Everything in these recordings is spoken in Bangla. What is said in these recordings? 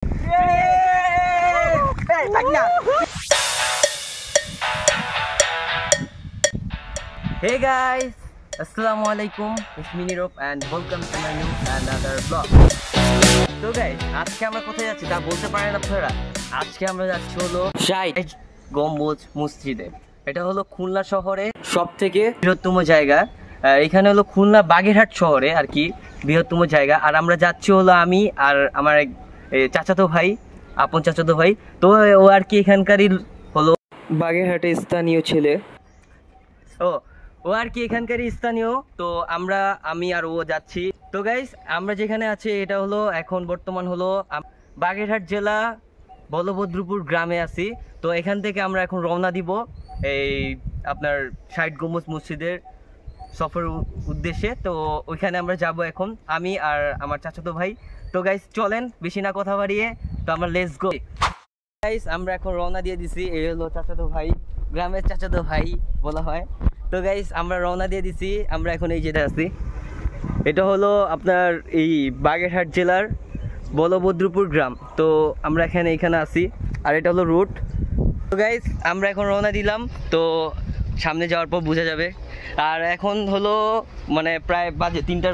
Hey guys, Assalamualaikum. It's me Nirop and welcome to my new another vlog. So guys, আজকে আমরা কোথায় যাচ্ছি তা বলতে পারেন আপনারা। আজকে আমরা যাচ্ছি হলো ষাট গম্বুজ মসজিদে। এটা হলো খুলনা শহরে সবথেকে বৃহত্তম জায়গা। এখানে হলো খুলনা বাগেরহাট শহরে আর কি বৃহত্তম জায়গা। আর আমরা যাচ্ছি হলো আমি আর আমার এক চাচাতো ভাই, আপন চাচাতো ভাই। তো ও আর কি এখানকারই হলো বাগেরহাটের স্থানীয় ছেলে। ও আর কি এখানকারই স্থানীয়। তো আমি আর ও যাচ্ছি। তো গাইস, আমরা যেখানে আছি এটা হলো এখন বর্তমান হলো বাগেরহাট জেলা বলভদ্রপুর গ্রামে আছি। তো এখান থেকে আমরা এখন রওনা দিব এই আপনার ষাট গম্বুজ মসজিদের সফর উদ্দেশ্যে। তো ওইখানে আমরা যাব এখন, আমি আর আমার চাচাতো ভাই। তো গাইস চলেন বেশি না কথা বাড়িয়ে, তো আমরা লেটস গো। গাইস আমরা এখন রওনা দিয়ে দিছি। এই হলো চাচাতো ভাই, গ্রামের চাচাতো ভাই বলা হয়। তো গাইস আমরা রওনা দিয়ে দিছি। আমরা এখন এই যেটা আছি এটা হলো আপনার এই বাগেরহাট জেলার বলভদ্রপুর গ্রাম। তো আমরা এখানে আছি আর এটা হলো রুট। তো গাইস আমরা এখন রওনা দিলাম। তো সামনে যাওয়ার পর বোঝা যাবে। আর এখন হলো মানে প্রায় বাজে তিনটা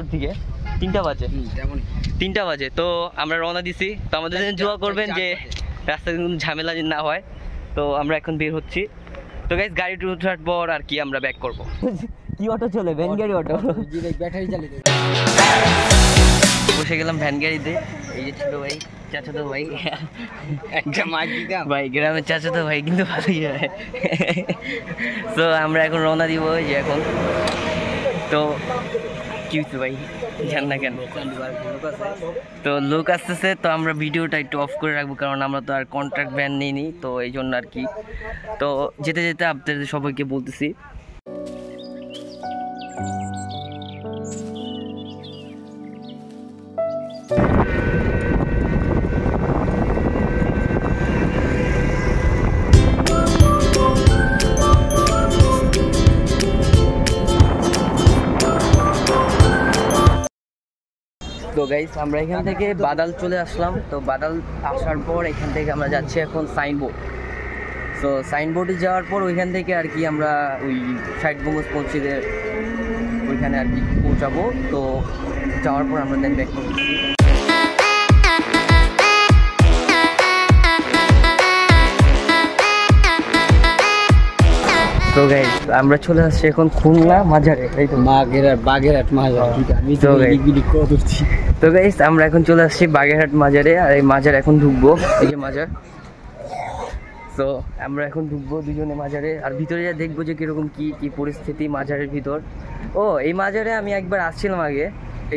বাজে। তো আমরা রওনা দিছি। তো আমাদের জন্য দোয়া করবেন যে রাস্তায় কোনো ঝামেলা না হয়। তো আমরা এখন বের হচ্ছি। তো গাইস গাড়িতে ওঠার পর আর কি আমরা ব্যাক করব। কি অটো চলে? ভ্যান গাড়ি অটো, ব্যাটারি চালিত। বসে গেলাম ভ্যান গাড়িতে। এই যে ছোট ভাই, চাচাতো ভাই, একটা মাইক দিতাম ভাই, গ্রামের চাচাতো ভাই কিন্তু ভালোই হয়। তো আমরা এখন রওনা দিব যে এখন। তো কি হচ্ছে ভাই জান না কেন? তো লোক আসতেছে। তো আমরা ভিডিওটা একটু অফ করে রাখবো, কারণ আমরা তো আর কন্ট্রাক্ট ভ্যান নিইনি, তো এই জন্য আর কি। তো যেতে যেতে আপনাদের সবাইকে বলতেছি তো গাইস আমরা এখান থেকে বাদাল চলে আসলাম। তো বাদাল আসার পর এখান থেকে আমরা যাচ্ছি এখন সাইনবোর্ড। তো সাইনবোর্ডে যাওয়ার পর ওইখান থেকে আর কি আমরা ওই ষাট গম্বুজ মসজিদের ওইখানে আর কি পৌঁছাবো। তো যাওয়ার পর আমরা দেন ব্যাক করছি। তো গাইস আমরা চলে আসছি এখন খুলনা মাজারে। এই তো বাগেরহাট মাজার। তো গাইস আমরা এখন চলে আসছি বাগেরহাট মাজারে। আর এই মাজার এখন ঢুকবো, এই যে মাজার। তো আমরা এখন ঢুকবো দুজনে মাজারে। আর ভিতরে যা দেখবো যে কিরকম কি পরিস্থিতি মাজারের ভিতর। ও এই মাজারে আমি একবার আসছিলাম আগে।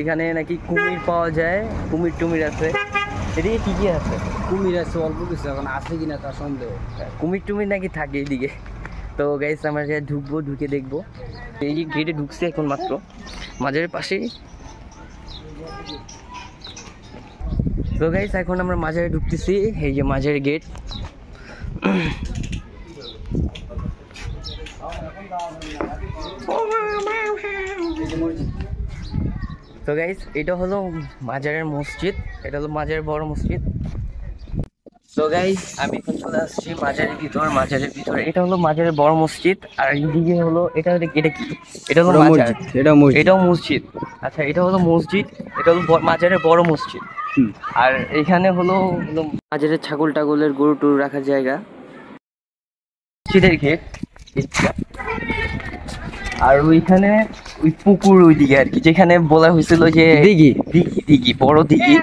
এখানে নাকি কুমির পাওয়া যায়, কুমির আছে। এদিকে কি আছে? কুমির আছে অল্প কিছু, এখন আছে কিনা তার সন্দেহ। কুমির নাকি থাকে এইদিকে। তো গাইস আমরা ঢুকবো, ঢুকে দেখবো। এই যে গেটে ঢুকছে এখন মাত্র, মাজারের পাশেই। তো গাইস এখন আমরা মাজারে ঢুকতেছি। এই যে মাজারের গেট। তো গাইস এটা হলো মাজারের মসজিদ, এটা হলো মাজারের বড় মসজিদ। তো গাইস আমি এখন চলে আসছি মাজারের ভিতরে। এটা হলো মাজারের বড় মসজিদ। আর এইদিকে হলো এটা কি? এটা হলো মাজার, এটাও মসজিদ। আচ্ছা এটা হলো মসজিদ, এটা হলো মাজারের বড় মসজিদ। আর এখানে হলো মাজারের ছাগলের গরু টরু রাখার জায়গা, মসজিদের গেট। আর ওইখানে ওই পুকুর ওইদিকে আর কি, যেখানে বলা হয়েছিল যে দিঘি বড় দিঘি,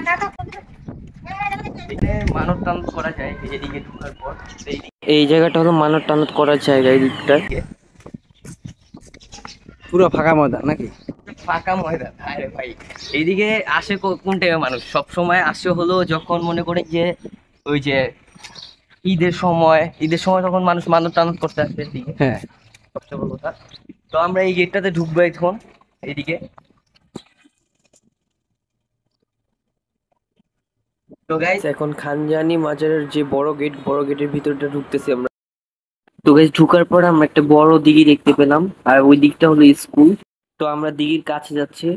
মানত টানত করা যায়। এদিকে ঢোকার পর এই জায়গাটা হলো মানত টানত করার জায়গা। এই দিকটা পুরো ফাঁকা ময়দান নাকি? ফাঁকা ময়দান। আরে ভাই এইদিকে আসে কোন টাইপের মানুষ? সব সময় আসে হলো যখন মনে করে যে ওই যে ঈদের সময় তখন মানুষ মানত টানত করতে আসে এদিকে। হ্যাঁ সবচেয়ে বড় কথা। তো আমরা এই গেটটাতে ঢুকবো এখন এইদিকে। তো গাইস এখন খানজানি মাজারের যে বড় গেটের ভিতরটা ঢুকতেছি আমরা। তো গাইস ঢুকার পর আমরা একটা বড় দিঘি দেখতে পেলাম। আর ওই দিকটা হলো স্কুল। তো আমরা দিঘির কাছে যাচ্ছি।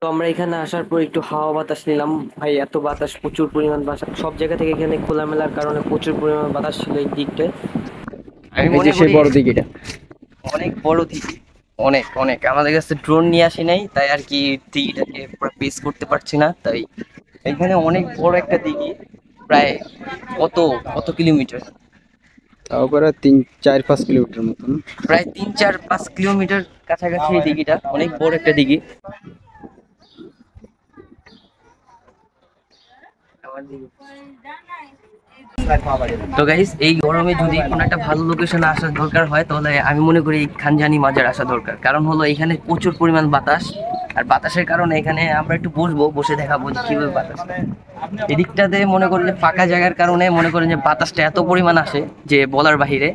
তো আমরা এখানে আসার পর একটু হাওয়া বাতাস নিলাম ভাই, এত বাতাস, প্রচুর পরিমাণ বাতাস সব জায়গা থেকে, এখানে খোলামেলার কারণে প্রচুর পরিমাণ বাতাস ছিল এই দিকটায়। আমি মনে সেই করি বড় দিঘিটা অনেক বড় দিঘি, অনেক অনেক, আমাদের কাছে ড্রোন নিয়ে আসি নাই তাই আর কি দিঘিটাকে পুরো পেস করতে পারছি না, তাই এখানে অনেক বড় একটা দিঘি, প্রায় কত কত কিলোমিটার, তারপরে 3-4-5 কিলোমিটার মতন। প্রায় 3-4-5 কিলোমিটার কাছাকাছি এই দিঘিটা, অনেক বড় একটা দিঘি। তো গাইস এই গরমে যদি কোনো একটা ভালো লোকেশনে আসার দরকার হয় তাহলে আমি মনে করি এই খানজানি মাজার আসা দরকার, কারণ হলো এখানে প্রচুর পরিমাণ বাতাস, আর বাতাসের কারণে এখানে আমরা একটু বসবো, বসে দেখাবো যে কিভাবে বাতাস। এদিকটাতে মনে করেন যে ফাঁকা জায়গার কারণে মনে করেন যে বাতাসটা এত পরিমাণ আসে যে বলার বাহিরে,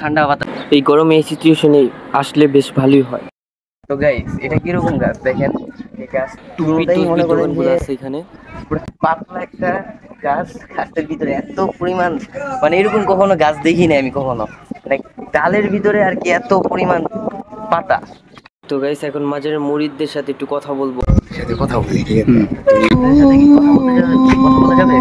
ঠান্ডা বাতাস এই গরমে এই সিচুয়েশনে আসলে বেশ ভালোই হয়। তো গাইস এটা কিরকম গাছ দেখেন, এই গাছ পুরোটাই মনে করেন যে এখানে পুরো পাতলা একটা গাছ, গাছের ভিতরে এত পরিমাণ, মানে এরকম কখনো গাছ দেখিনি আমি কখনো, মানে ডালের ভিতরে আর কি এত পরিমাণ পাতা। তো গাইস এখন মাজারের মুরিদদের সাথে একটু কথা বলবো, সাথে কথা বলি, ঠিক আছে? সাথে কি কথা বলা যাবে? কথা বলা যাবে?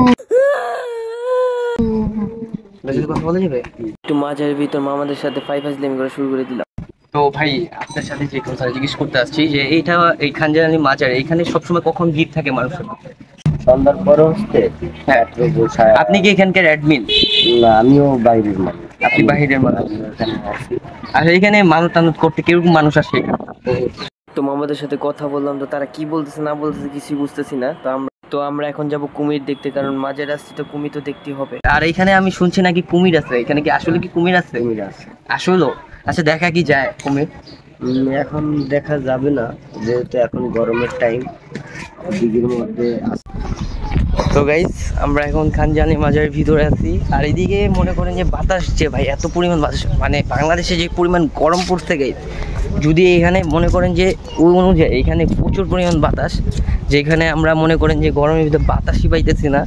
কথা বলা যাবে? একটু মাজারের ভিতর মামাদের সাথে ফাইজলামি করা শুরু করে দিলাম। তো ভাই আপনার সাথে যে কথা জিজ্ঞেস করতে আসছি যে এইটা এই খানজানি মাজার, এখানে সবসময় কখন ভিড় থাকে মানুষের? সন্ধ্যার পরে হচ্ছে হ্যাঁ। আপনি কি এখানকার অ্যাডমিন? না, আমিও বাইরের মানুষ। আপনি বাহিরের মানুষ? এখানে আছি। আর এখানে মানুষ টানুষ করতে কিরকম মানুষ আসে এখানে? তো মামাদের সাথে কথা বললাম, তো তারা কি বলতেছে না বলতেছে কিছুই বুঝতেছি না। তো আমরা এখন যাব কুমির দেখতে, কারণ মাঝের আসছি তো কুমির তো দেখতেই হবে। আর এখানে আমি শুনছি নাকি কুমির আছে, এখানে কি আসলে কি কুমির আছে? কুমির আছে আসলে? আচ্ছা দেখা কি যায় কুমির? এখন দেখা যাবে না, যেহেতু এখন গরমের টাইম, দিঘির মধ্যে আছে। তো গাইস আমরা এখন খানজানি মাজারের ভিতরে আছি, আর এদিকে মনে করেন যে বাতাস, যে ভাই এত পরিমাণ বাতাস, মানে বাংলাদেশে যে পরিমাণ গরম পড়ছে গাইস, যদি এখানে মনে করেন যে ওই অনুযায়ী এখানে প্রচুর পরিমাণ বাতাস, যেখানে আমরা মনে করেন যে গরমের ভিতরে বাতাসই পাইতেছি না,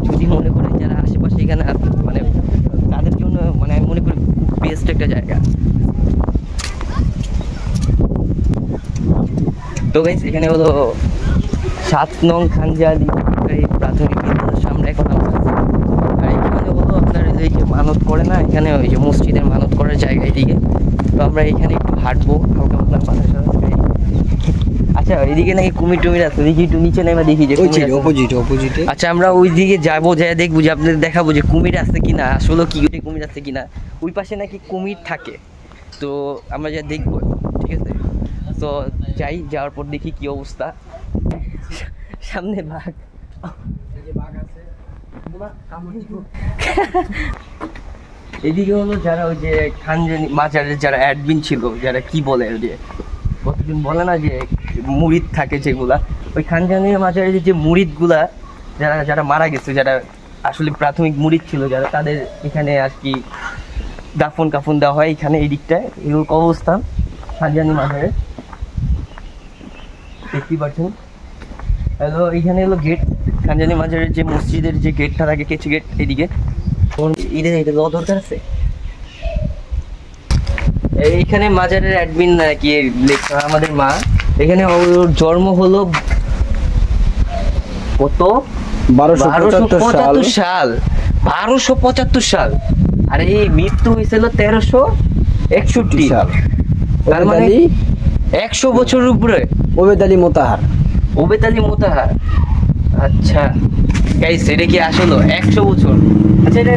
যদি মনে করেন যারা আশেপাশে এখানে আছে মানে তাদের জন্য মানে আমি মনে করি খুব বেস্ট একটা জায়গা। তো গাইস এখানে হলো 7 নং খানজানি প্রাথমিক বিদ্যালয়ের সামনে এখন আমরা আছি। আর এখানে হলো আপনার এই যে মানত করে না, এখানে ওই যে মসজিদের মানত করার জায়গা এদিকে, তো আমরা এখানে একটু হাঁটবো, হালকা পাতলা বাতাস। আচ্ছা এদিকে নাকি কুমির টুমির আছে, দেখি একটু নিচে নেমে দেখি যে অপোজিটে। আচ্ছা আমরা ওই দিকে যাবো, যাই দেখবো যে আপনাদের দেখাবো যে কুমির আছে কিনা, আসলে কি কুমির আছে কিনা। ওই পাশে নাকি কুমির থাকে, তো আমরা যা দেখবো, ঠিক আছে? তো যাই, যাওয়ার পর দেখি কি অবস্থা। সামনে বাঘ, এদিকে হলো যারা ওই যে খানজানি মাজারের যারা অ্যাডমিন ছিল, যারা কি বলে ওই যে কতদিন বলে না যে মুরিদ থাকে যেগুলা, ওই খানজানি মাজারের যে মুরিদগুলা যারা যারা মারা গেছে, যারা আসলে প্রাথমিক মুরিদ ছিল যারা, তাদের এখানে আর কি দাফন কাফন দেওয়া হয় এখানে এই দিকটায়। এগুলো অবস্থান খানজানি মাজারের, দেখতেই পাচ্ছেন। হ্যালো এইখানে হলো গেট, খানজানি মাজারের যে মসজিদের যে গেটটা থাকে, কেচি গেট, এদিকে এটা দেওয়া দরকার আছে। এইখানে মাজারের অ্যাডমিন নাকি লেখা আমাদের মা, এখানে ওর জন্ম হলো কত 1275 সাল, 1275 সাল, আর এই মৃত্যু হয়েছিল 1361 সাল, তার মানে 100 বছরের উপরে। ওবেদ আলী মোতাহার। আচ্ছা গাইস এটা কি আসলে 100 বছর? আচ্ছা এটা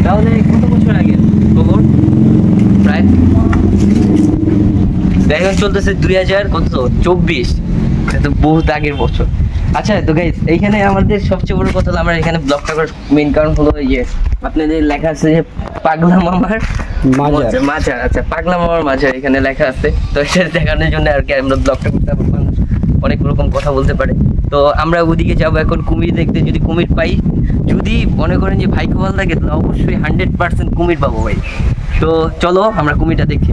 তাহলে কত বছর আগে খবর? প্রায় এখন চলতেছে 2024, তো বহুত আগের বছর। আচ্ছা তো গাইস এইখানে আমাদের সবচেয়ে বড় কথা হলো আমরা এখানে ব্লগটা করার মেইন কারণ হলো ইয়ে আপনাদের লেখা আছে যে পাগলা মামার মাজার। আচ্ছা পাগলা মামার মাজার এখানে লেখা আছে, তো এটা দেখানোর জন্য আর কি আমরা ব্লগটা করতে পারবো, অনেক রকম কথা বলতে পারে। তো আমরা ওদিকে যাবো এখন কুমির দেখতে, যদি কুমির পাই, যদি মনে করেন যে ভাইকে ভালো লাগে তাহলে অবশ্যই 100% কুমির পাবো ভাই। তো চলো আমরা কুমিরটা দেখি।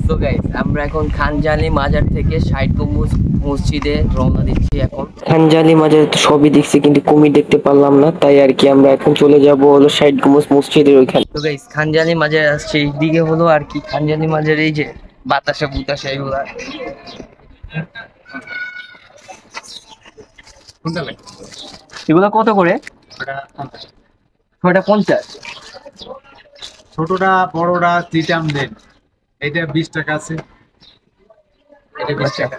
সো গাইস আমরা এখন খানজালি মাজার থেকে 60 গম্বুজ মসজিদে রওনা দিচ্ছি। এখন খানজালি মাজারে তো সবই দেখছি কিন্তু কুমির দেখতে পারলাম না, তাই আর কি আমরা এখন চলে যাব হলো 60 গম্বুজ মসজিদের ওইখানে। তো গাইস খানজালি মাজার আসছে এইদিকে হলো আর কি খানজালি মাজার এই যে বাতাসা বুতাসা এগুলা এগুলা কত করে? ওটা 50। ছোটটা বড়টা তিনটাম দেন। এটা 20 টাকা আছে, এটা 20 টাকা।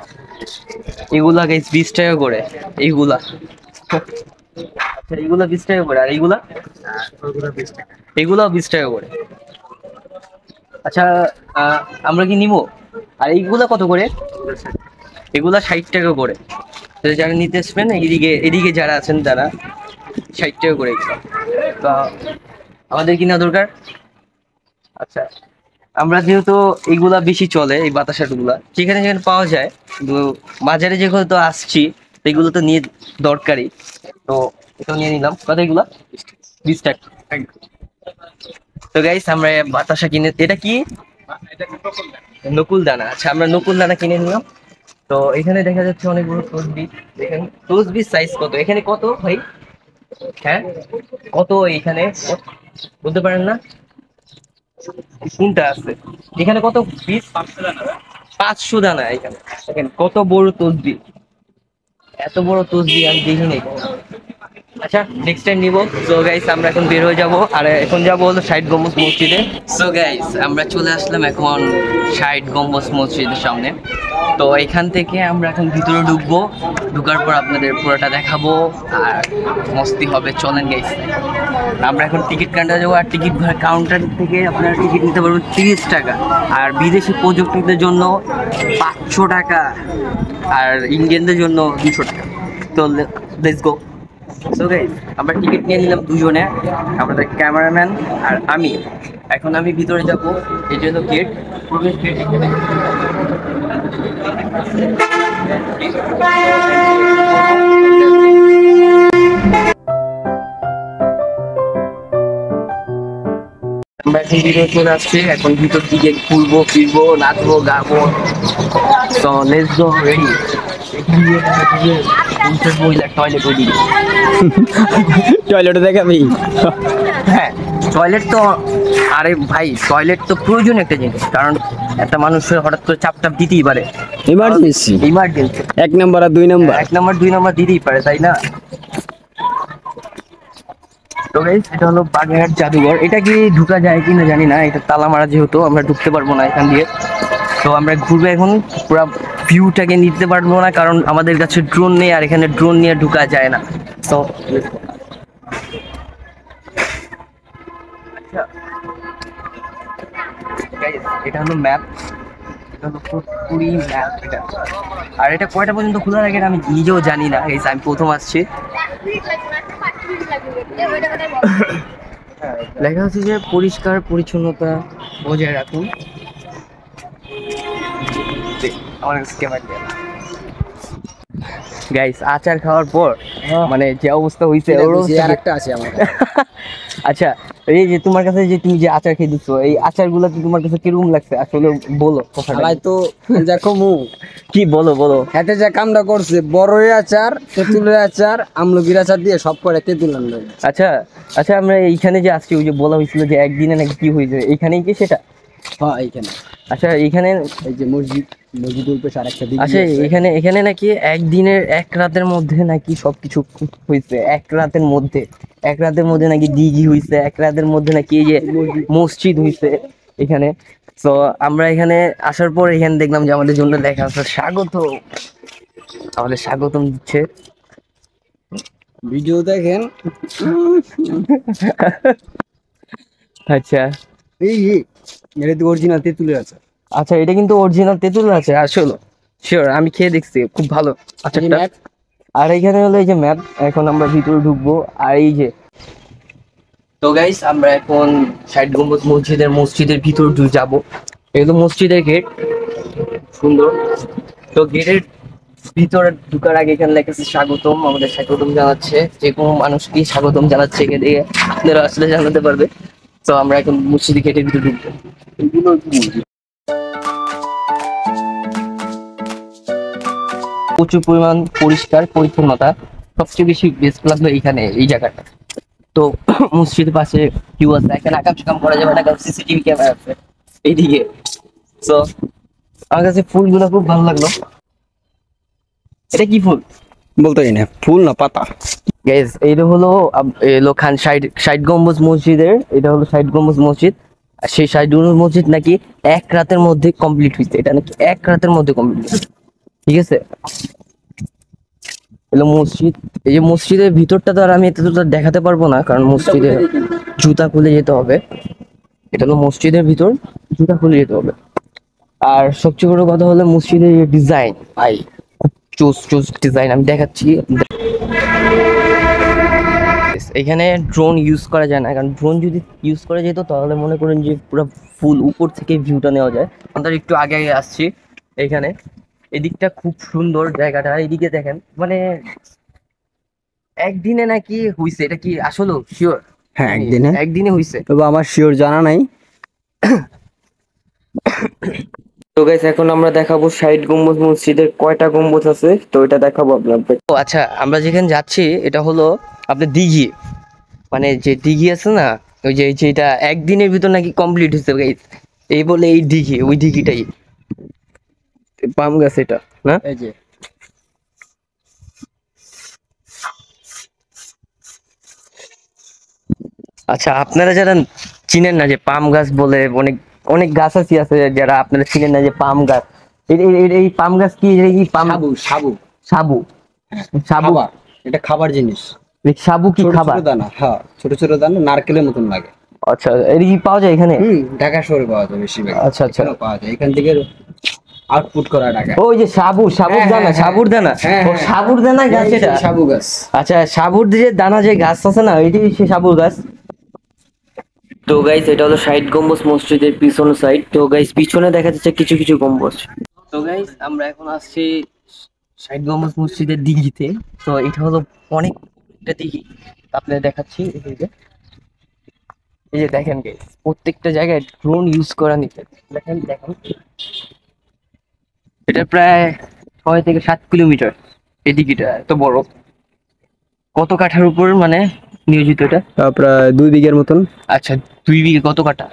এগুলা গাইস 20 টাকা করে এইগুলা। আচ্ছা এগুলা 20 টাকা করে আর এইগুলা? ওগুলো 20 টাকা। এগুলাও 20 টাকা করে। আচ্ছা আমরা কি নিবো? আর এইগুলা কত করে? এগুলা 60 টাকা করে। তো যারা নিতে আসবেন এদিকে যারা আছেন তারা 60 টাকা করে এগুলা। তো আমাদের কিনা দরকার। আচ্ছা আমরা যেহেতু এইগুলা বেশি চলে এই বাতাসাগুলা যেখানে যেখানে পাওয়া যায়, কিন্তু বাজারে যেগুলো তো আসছি তো এগুলো তো নিয়ে দরকারি, তো এটাও নিয়ে নিলাম। কত এগুলা? 20 টাকা। তো গাইস আমরা বাতাসা কিনে, এটা কি? নকুল দানা। আচ্ছা আমরা নকুল দানা কিনে নিলাম। তো এখানে দেখা যাচ্ছে অনেক বড় তসবিহ। দেখেন তসবিহ সাইজ কত, এখানে কত ভাই? হ্যাঁ কত এইখানে বলতে পারেন না? কোনটা আছে এখানে? কত পিস? 500 দানা। এখানে দেখেন কত বড় তসবিহ, এত বড় তসবিহ আমি দেখিনি। আচ্ছা নেক্সট টাইম নিব। সো গাইস আমরা এখন বের হয়ে যাব, আর এখন যাব হলো 60 গম্বুজ মসজিদে। সো গাইস আমরা চলে আসলাম এখন 60 গম্বুজ মসজিদের সামনে। তো এখান থেকে আমরা এখন ভিতরে ঢুকবো, ঢুকার পর আপনাদের পুরোটা দেখাবো আর মস্তি হবে। চলেন গাইস আমরা এখন টিকিট কাউন্টারে যাবো, আর টিকিট কাউন্টার থেকে আপনারা টিকিট নিতে পারবেন 30 টাকা, আর বিদেশি পর্যটকদের জন্য 500 টাকা, আর ইন্ডিয়ানদের জন্য 200 টাকা। তো লেটস গো। সো গাইস আমরা টিকিট নিয়ে নিলাম দুজনে, আমাদের ক্যামেরাম্যান আর আমি। এখন আমি ভিতরে যাব, এই জন্য গেট, প্রবেশ গেট এখানে। আমরা এখন ভিতরে চলে আসছি, এখন ভিতর দিকে ঘুরবো ফিরবো নাচবো গাবো। তো লেটস গো রেডি। টয়লেটে দেখাবি? হ্যাঁ টয়লেট তো, আরে ভাই টয়লেট তো প্রয়োজন একটা জিনিস, কারণ একটা মানুষের হঠাৎ করে চাপ টাপ দিতেই পারে, ইমার্জেন্সি। ইমার্জেন্সি 1 নাম্বার আর 2 নাম্বার। 1 নাম্বার 2 নাম্বার দিতেই পারে, তাই না? তো গাইস এটা হলো বাগেরহাট জাদুঘর। এটা কি ঢুকা যায় কিনা জানি না, এটা তালা মারা, যেহেতু আমরা ঢুকতে পারবো না এখান দিয়ে। তো আমরা ঘুরবো এখন, পুরো ভিউটাকে নিতে পারবো না কারণ আমাদের কাছে ড্রোন নেই, আর এখানে ড্রোন নিয়ে ঢুকা যায় না। তো এটা হলো ম্যাপ, এটা হলো পুরি ম্যাপ এটা। আর এটা কয়টা পর্যন্ত খোলা থাকে আমি নিজেও জানি না, এই আমি প্রথম আসছি। লেখা হচ্ছে যে পরিষ্কার পরিচ্ছন্নতা বজায় রাখুন। আমার গাইস আচার খাওয়ার পর মানে যে অবস্থা হইছে, আর একটা আছে আমার। আচ্ছা এই যে তোমার কাছে যে তুমি যে আচার খেয়ে দিচ্ছ, এই আচার গুলা তোমার কাছে কিরকম লাগছে আসলে বলো। সবাই তো দেখো কি বলো বলো। হাতে যা কামটা করছে, বড়ই আচার, তেঁতুলের আচার, আমলকির আচার দিয়ে সব করে তেঁতুল আনলো। আচ্ছা আচ্ছা আমরা এইখানে যে আসছি, ওই যে বলা হয়েছিল যে একদিনে নাকি কি হয়েছে, এইখানেই কি সেটা? হ্যাঁ এইখানে। আচ্ছা এইখানে এই যে মসজিদের উপরে আরেকটা দিক। আচ্ছা এখানে নাকি একদিনের 1 রাতের মধ্যে নাকি সবকিছু হয়েছে। 1 রাতের মধ্যে, 1 রাতের মধ্যে নাকি দিঘি হয়েছে, 1 রাতের মধ্যে নাকি এই যে মসজিদ হয়েছে এখানে। তো আমরা এখানে আসার পর এখানে দেখলাম যে আমাদের জন্য লেখা আছে স্বাগত, আমাদের স্বাগতম দিচ্ছে। ভিডিও দেখেন। আচ্ছা এই এটা তো অরিজিনাল তেঁতুলের আচার। আচ্ছা এটা কিন্তু অরিজিনাল তেঁতুল আছে আসলে, শিওর আমি খেয়ে দেখছি, খুব ভালো আচারটা। আর এখানে হলো এই যে ম্যাপ, এখন আমরা ভিতরে ঢুকবো। আর এই যে তো গাইস আমরা এখন 60 গম্বুজ মসজিদের ভিতর যাব। এগুলো মসজিদের গেট, সুন্দর। তো গেটের ভিতরে ঢুকার আগে এখানে লেখা আছে স্বাগতম, আমাদের স্বাগতম জানাচ্ছে, যে কোনো মানুষকে স্বাগতম জানাচ্ছে, এখানে দিয়ে আপনারা আসলে জানাতে পারবে। তো আমরা এখন মসজিদের গেটের ভিতরে ঢুকবো। প্রচুর পরিমাণ পরিষ্কার পরিচ্ছন্নতা। সবচেয়ে বেশি বেস্ট লাগলো এইখানে এই জায়গাটা। তো মসজিদের পাশে কিউ আছে, এখানে আকাম সাকাম করা যাবে না কারণ সিসিটিভি ক্যামেরা আছে এইদিকে। তো আমার কাছে ফুলগুলো খুব ভালো লাগলো। এটা কি ফুল বলতে না, ফুল না পাতা। গাইস? এইটা হলো খান ষাট গম্বুজ মসজিদের, এটা হলো ষাট গম্বুজ মসজিদ। আর সেই ষাট গম্বুজ মসজিদ নাকি এক রাতের মধ্যে কমপ্লিট হয়েছে, এটা নাকি এক রাতের মধ্যে কমপ্লিট হয়েছে, ঠিক আছে? এলো মসজিদ। এই যে মসজিদের ভিতরটা তো আর আমি এতটা দেখাতে পারবো না কারণ মসজিদে জুতা খুলে যেতে হবে। এটা হলো মসজিদের ভিতর, জুতা খুলে যেতে হবে। আর সবচেয়ে বড় কথা হলো মসজিদের ডিজাইন, ভাই চুজ ডিজাইন আমি দেখাচ্ছি। এখানে ড্রোন ইউজ করা যায় না, কারণ ড্রোন যদি ইউজ করা যেত তাহলে মনে করেন যে পুরো ফুল উপর থেকে ভিউটা নেওয়া যায়। আমরা একটু আগে আগে আসছি এখানে, এদিকটা খুব সুন্দর জায়গাটা। এদিকে দেখেন, মানে একদিনে নাকি হইছে, এটা কি আসলে শিওর? হ্যাঁ, একদিনে হইছে। তবে আমার শিওর জানা নাই। তো গাইস, এখন আমরা দেখাবো ষাট গম্বুজ মসজিদের কয়টা গম্বুজ আছে, তো এটা দেখাবো আপনাদের। ও আচ্ছা, আমরা যেখানে যাচ্ছি এটা হলো আপনার দিঘি, মানে যে দিঘি আছে না, ওই যে যেটা একদিনের ভিতর নাকি কমপ্লিট হয়েছে গাইস, এই বলে এই দিঘি, ওই দিঘিটাই পাম গাছ এটা না? এই যে আচ্ছা, আপনারা যারা চিনেন না যে পাম গাছ বলে অনেক অনেক গাছ আছে যারা আপনারা চিনেন না যে পাম গাছ, এই পাম গাছ কি? এই পাম সাবু সাবু সাবু সাবু খাবার, এটা খাবার জিনিস। এই সাবু কি ছোট খাবার? ছোট দানা, হ্যাঁ ছোট ছোট দানা, নারকেলের মতন লাগে। আচ্ছা, এর কি পাওয়া যায় এখানে? ঢাকা শহরে পাওয়া যায় বেশিরভাগ। আচ্ছা আচ্ছা, এখানেও পাওয়া যায়, এখান থেকে আউটপুট করা ঢাকা। ওই যে সাবুর হ্যাঁ, দানা, হ্যাঁ, সাবুর দানা, হ্যাঁ, ও হ্যাঁ। সাবুর দানা গাছ এটা। সাবু গাছ। আচ্ছা, সাবুর যে দানা যে গাছ আছে না, এটি সে সাবুর গাছ। তো গাইস, এটা হলো ষাট গম্বুজ মসজিদের পিছন সাইড। তো গাইস, পিছনে দেখা যাচ্ছে কিছু কিছু গম্বুজ। তো গাইস, আমরা এখন আসছি ষাট গম্বুজ মসজিদের দিঘিতে। তো এটা হলো অনেক একটা দিঘি, আপনাদের দেখাচ্ছি। এই যে দেখেন গাইস, প্রত্যেকটা জায়গায় ড্রোন ইউজ করা নিতে, দেখেন দেখেন। এটা প্রায় 6 থেকে 7 কিলোমিটার এই দিঘিটা, এত বড়। কত কাঠার উপর মানে নিয়োজিত এটা? প্রায় 2 বিঘার মতন। আচ্ছা, 2 বিঘে কত কাঠা?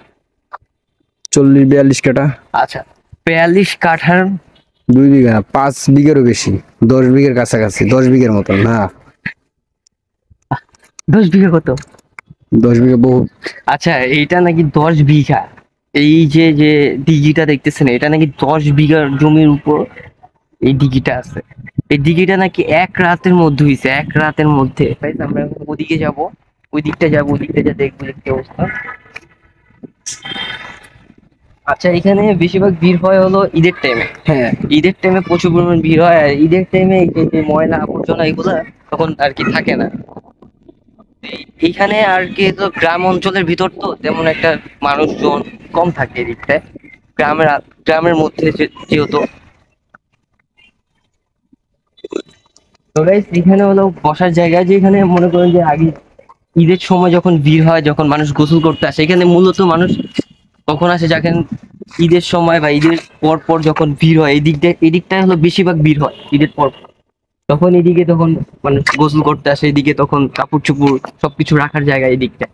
40-42 কাঠা। আচ্ছা, 42 কাঠার 2 বিঘা, 5 বিঘারও বেশি, 10 বিঘার কাছাকাছি, 10 বিঘার মতন না। 10 বিঘা কত? 10 বিঘা বহু। আচ্ছা, এইটা নাকি 10 বিঘা, এই যে যে দিঘিটা দেখতেছেন এটা নাকি 10 বিঘার জমির উপর এই দিঘিটা আছে। এই দিঘিটা নাকি এক রাতের মধ্যে হয়েছে, এক রাতের মধ্যে। Guys, আমরা এখন ওদিকে যাব, ওই দিকটা যাবো, ওই দিকটা যা দেখবো কি অবস্থা। আচ্ছা, এখানে বেশিরভাগ ভিড় হয় হলো ঈদের টাইমে। হ্যাঁ, ঈদের টাইমে প্রচুর পরিমাণ ভিড় হয়, আর ঈদের টাইমে যে ময়লা আবর্জনা এগুলা তখন আর কি থাকে না। এইখানে আর কি, তো গ্রাম অঞ্চলের ভিতর তো তেমন একটা মানুষজন কম থাকে এদিকটায়, গ্রামের মধ্যে যেহেতু। তো গাইস, এখানে হলো বসার জায়গা, যেখানে মনে করেন যে আগে ঈদের সময় যখন ভিড় হয়, যখন মানুষ গোসল করতে আসে, এখানে মূলত মানুষ কখন আসে? যখন ঈদের সময় বা ঈদের পর পর যখন ভিড় হয়, এদিকটায় হলো বেশিরভাগ ভিড় হয় ঈদের পর পর। তখন এদিকে তখন মানুষ গোসল করতে আসে, এদিকে তখন কাপড় চোপড় সবকিছু রাখার জায়গা এদিকটা,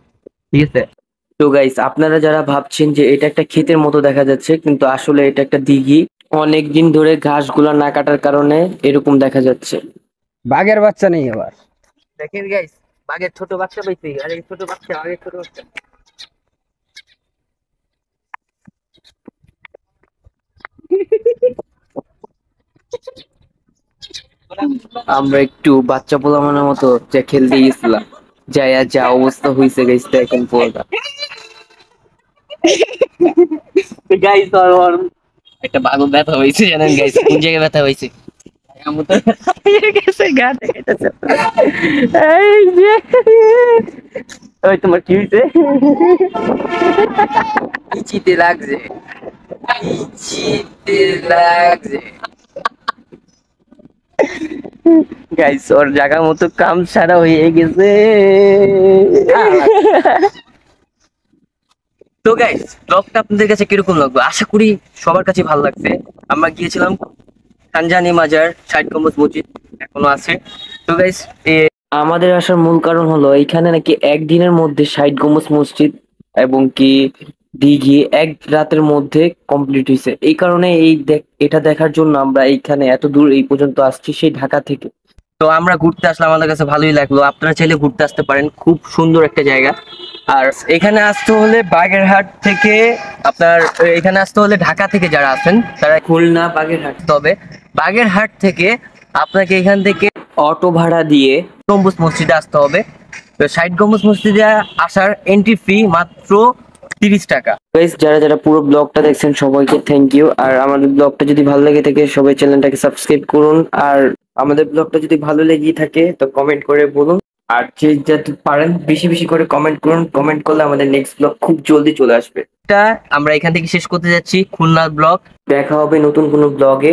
ঠিক আছে? তো গাইস, আপনারা যারা ভাবছেন যে এটা একটা ক্ষেতের মতো দেখা যাচ্ছে, কিন্তু আসলে এটা একটা দিঘি। অনেক দিন ধরে ঘাসগুলা না কাটার কারণে এরকম দেখা যাচ্ছে। বাঘের বাচ্চা নেই আবার। দেখেন গাইস, বাঘের ছোট বাচ্চা পাইছি, আরে ছোট বাচ্চা, আরে ছোট বাচ্চা। আমরা একটু বাচ্চা পোলামানের মতো যা খেলতে গেছিলাম, যাইয়া যা অবস্থা হয়েছে গাইস, দেখেন পুরোটা। গাইস, আর একটা বাঘ ব্যথা হয়েছে, জানেন গাইস? কোন জায়গায় ব্যথা হয়েছে? ওই তোমার কি হয়েছে? ইচিতে লাগছে, ইচিতে লাগছে। গাইস, ওর জায়গা মতো কাম ছাড়া হয়ে গেছে। তো গাইস, ব্লগটা আপনাদের কাছে কিরকম লাগলো? আশা করি সবার কাছে ভালো লাগছে। আমরা গিয়েছিলাম খানজানি মাজার, 60 গম্বুজ মসজিদ এখনো আছে। তো গাইস আমাদের আসার মূল কারণ হলো এইখানে নাকি একদিনের মধ্যে 60 গম্বুজ মসজিদ এবং কি দিঘি এক রাতের মধ্যে কমপ্লিট হয়েছে। এই কারণে এটা দেখার জন্য আমরা এইখানে এত দূর এই পর্যন্ত আসছি, সেই ঢাকা থেকে। তো আমরা ঘুরতে আসলাম, আমাদের কাছে ভালোই লাগলো। আপনারা চাইলে ঘুরতে আসতে পারেন, খুব সুন্দর একটা জায়গা। আর এখানে আসতে হলে বাগেরহাট থেকে আপনার, এখানে আসতে হলে ঢাকা থেকে যারা আছেন তারা খুলনা বাগেরহাট তবে বাগেরহাট থেকে আপনাকে এখান থেকে অটো ভাড়া দিয়ে গম্বুজ মসজিদে আসতে হবে। তো 60 গম্বুজ মসজিদে আসার এন্ট্রি ফি মাত্র 30 টাকা। গাইস, যারা যারা পুরো ব্লগটা দেখছেন সবাইকে থ্যাংক ইউ। আর আমাদের ব্লগটা যদি ভালো লেগে থাকে সবাই চ্যানেলটাকে সাবস্ক্রাইব করুন। আর আমাদের ব্লগটা যদি ভালো লেগে থাকে তো কমেন্ট করে বলুন। আর যে যাতে পারেন বেশি বেশি করে কমেন্ট করুন। কমেন্ট করলে আমাদের নেক্সট ব্লগ খুব জলদি চলে আসবে। আমরা এখান থেকে শেষ করতে যাচ্ছি খুলনা ব্লগ। দেখা হবে নতুন কোনো ব্লগে।